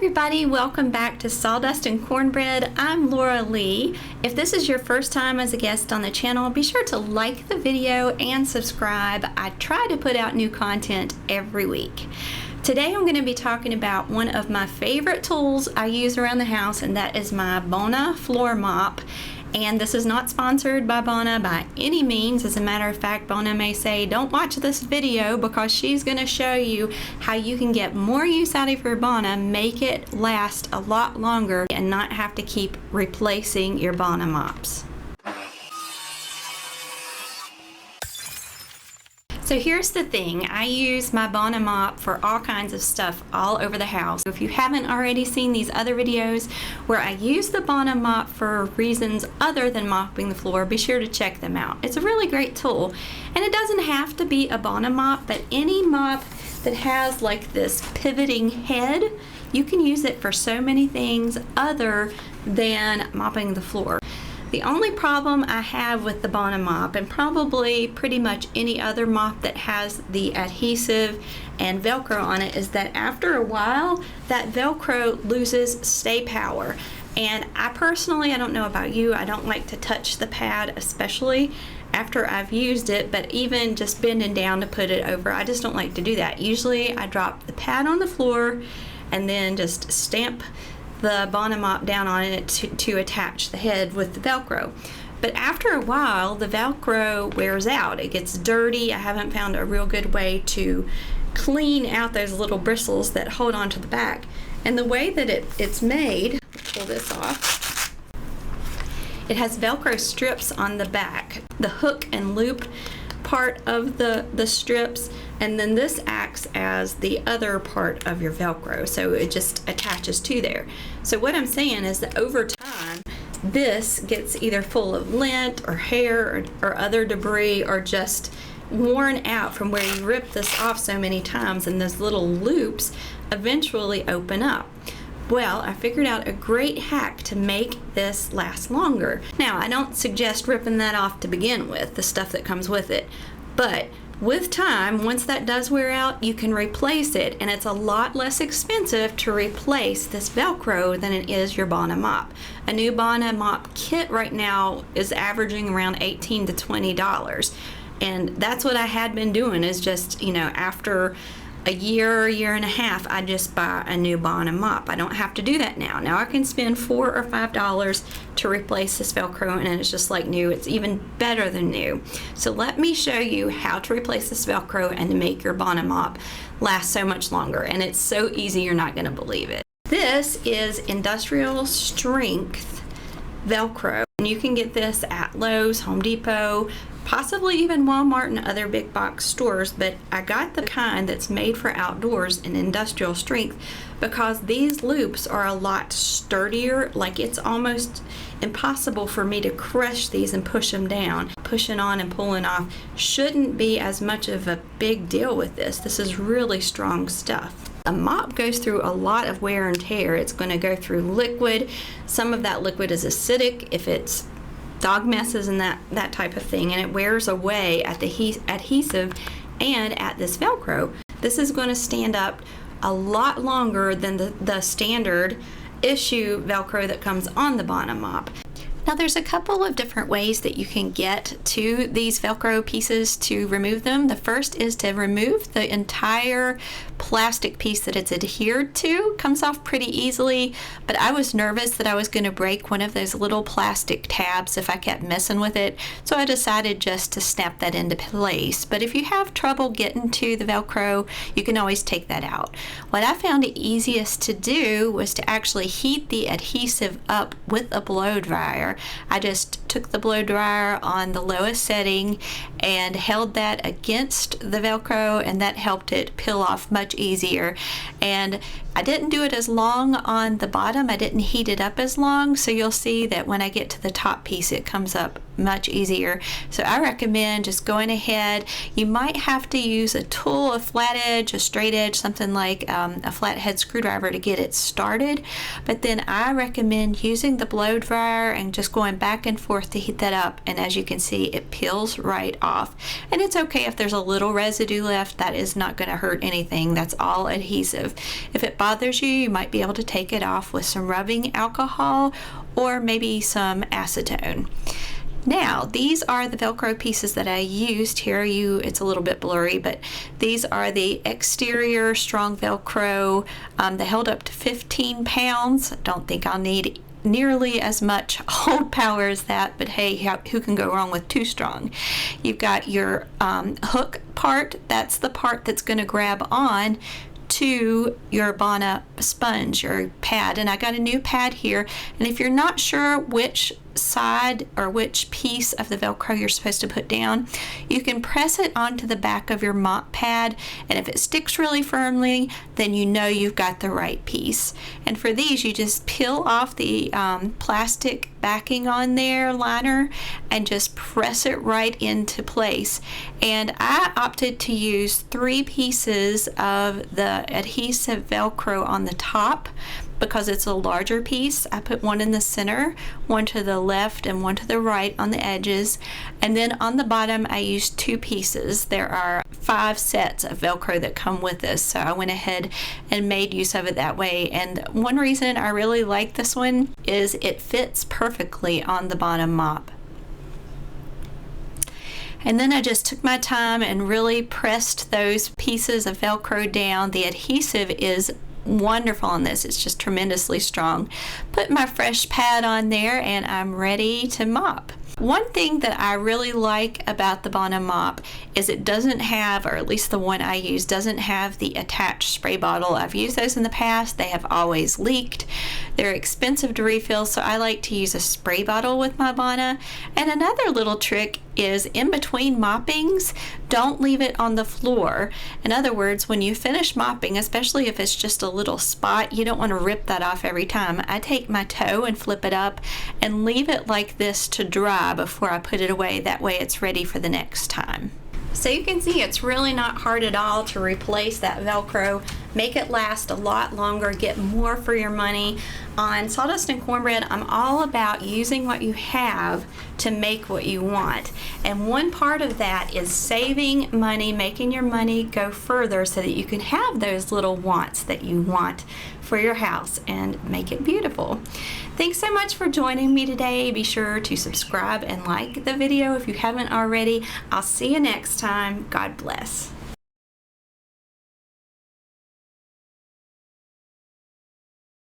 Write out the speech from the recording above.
everybody, welcome back to Sawdust and Cornbread. I'm Laura Lee. If this is your first time as a guest on the channel, be sure to like the video and subscribe. I try to put out new content every week. Today I'm going to be talking about one of my favorite tools I use around the house, and that is my Bona floor mop. And this is not sponsored by Bona by any means. As a matter of fact, Bona may say, don't watch this video because she's going to show you how you can get more use out of your Bona, make it last a lot longer, and not have to keep replacing your Bona mops. So here's the thing, I use my Bona mop for all kinds of stuff all over the house. If you haven't already seen these other videos where I use the Bona mop for reasons other than mopping the floor, be sure to check them out. It's a really great tool, and it doesn't have to be a Bona mop, but any mop that has like this pivoting head, you can use it for so many things other than mopping the floor. The only problem I have with the Bona mop, and probably pretty much any other mop that has the adhesive and Velcro on it, is that after a while that Velcro loses stay power. And I personally, I don't know about you, I don't like to touch the pad, especially after I've used it, but even just bending down to put it over, I just don't like to do that. Usually I drop the pad on the floor and then just stamp the Bona mop down on it to attach the head with the Velcro. But after a while, the Velcro wears out. It gets dirty. I haven't found a real good way to clean out those little bristles that hold onto the back. And the way that it's made, pull this off, it has Velcro strips on the back, the hook and loop part of the strips, and then this acts as the other part of your Velcro, so it just attaches to there. So what I'm saying is that over time this gets either full of lint or hair or other debris, or just worn out from where you rip this off so many times, and those little loops eventually open up. Well, I figured out a great hack to make this last longer. Now, I don't suggest ripping that off to begin with, the stuff that comes with it, but with time, once that does wear out, you can replace it, and it's a lot less expensive to replace this Velcro than it is your Bona mop. A new Bona mop kit right now is averaging around $18 to $20, and that's what I had been doing, is just, you know, after a year and a half, I just buy a new Bona mop. I don't have to do that now. Now I can spend $4 or $5 to replace this Velcro, and it's just like new. It's even better than new. So let me show you how to replace this Velcro and to make your Bona mop last so much longer. And it's so easy, you're not gonna believe it. This is industrial strength Velcro, and you can get this at Lowe's, Home Depot, possibly even Walmart and other big box stores, but I got the kind that's made for outdoors in industrial strength because these loops are a lot sturdier. Like, it's almost impossible for me to crush these and push them down. Pushing on and pulling off shouldn't be as much of a big deal with this. This is really strong stuff. A mop goes through a lot of wear and tear. It's going to go through liquid. Some of that liquid is acidic if it's dog messes and that type of thing, and it wears away at the adhesive and at this Velcro. This is going to stand up a lot longer than the standard issue Velcro that comes on the Bona mop. Now, there's a couple of different ways that you can get to these Velcro pieces to remove them. The first is to remove the entire plastic piece that it's adhered to. Comes off pretty easily, but I was nervous that I was going to break one of those little plastic tabs if I kept messing with it, so I decided just to snap that into place. But if you have trouble getting to the Velcro, you can always take that out. What I found the easiest to do was to actually heat the adhesive up with a blow dryer. I just took the blow dryer on the lowest setting and held that against the Velcro, and that helped it peel off much easier. And I didn't do it as long on the bottom. I didn't heat it up as long, so you'll see that when I get to the top piece, it comes up much easier. So I recommend just going ahead. You might have to use a tool, a flat edge, a straight edge, something like a flathead screwdriver to get it started. But then I recommend using the blow dryer and just going back and forth to heat that up. And as you can see, it peels right off. And it's okay if there's a little residue left. That is not going to hurt anything. That's all adhesive. If it bothers you, you might be able to take it off with some rubbing alcohol or maybe some acetone. Now, these are the Velcro pieces that I used here. It's a little bit blurry, but these are the exterior strong Velcro. They held up to 15 pounds. Don't think I'll need nearly as much hold power as that, but hey, who can go wrong with too strong? You've got your hook part. That's the part that's going to grab on to your Bonna sponge, your pad. And I got a new pad here, and if you're not sure which side or which piece of the Velcro you're supposed to put down, you can press it onto the back of your mop pad, and if it sticks really firmly, then you know you've got the right piece. And for these, you just peel off the plastic backing on there, liner, and just press it right into place. And I opted to use 3 pieces of the adhesive Velcro on the top because it's a larger piece. I put one in the center, one to the left, and one to the right on the edges. And then on the bottom, I used 2 pieces. There are 5 sets of Velcro that come with this, so I went ahead and made use of it that way. And one reason I really like this one is it fits perfectly on the Bonna mop. And then I just took my time and really pressed those pieces of Velcro down. The adhesive is wonderful on this. It's just tremendously strong. Put my fresh pad on there and I'm ready to mop. One thing that I really like about the Bonna mop is it doesn't have, or at least the one I use, doesn't have the attached spray bottle. I've used those in the past. They have always leaked. They're expensive to refill, so I like to use a spray bottle with my Bonna. And another little trick is in between moppings, don't leave it on the floor. In other words, when you finish mopping, especially if it's just a little spot, you don't want to rip that off every time. I take my toe and flip it up and leave it like this to dry before I put it away. That way it's ready for the next time. So you can see it's really not hard at all to replace that Velcro, make it last a lot longer, get more for your money. On Sawdust and Cornbread, I'm all about using what you have to make what you want. And one part of that is saving money, making your money go further so that you can have those little wants that you want for your house and make it beautiful. Thanks so much for joining me today. Be sure to subscribe and like the video if you haven't already. I'll see you next time. God bless.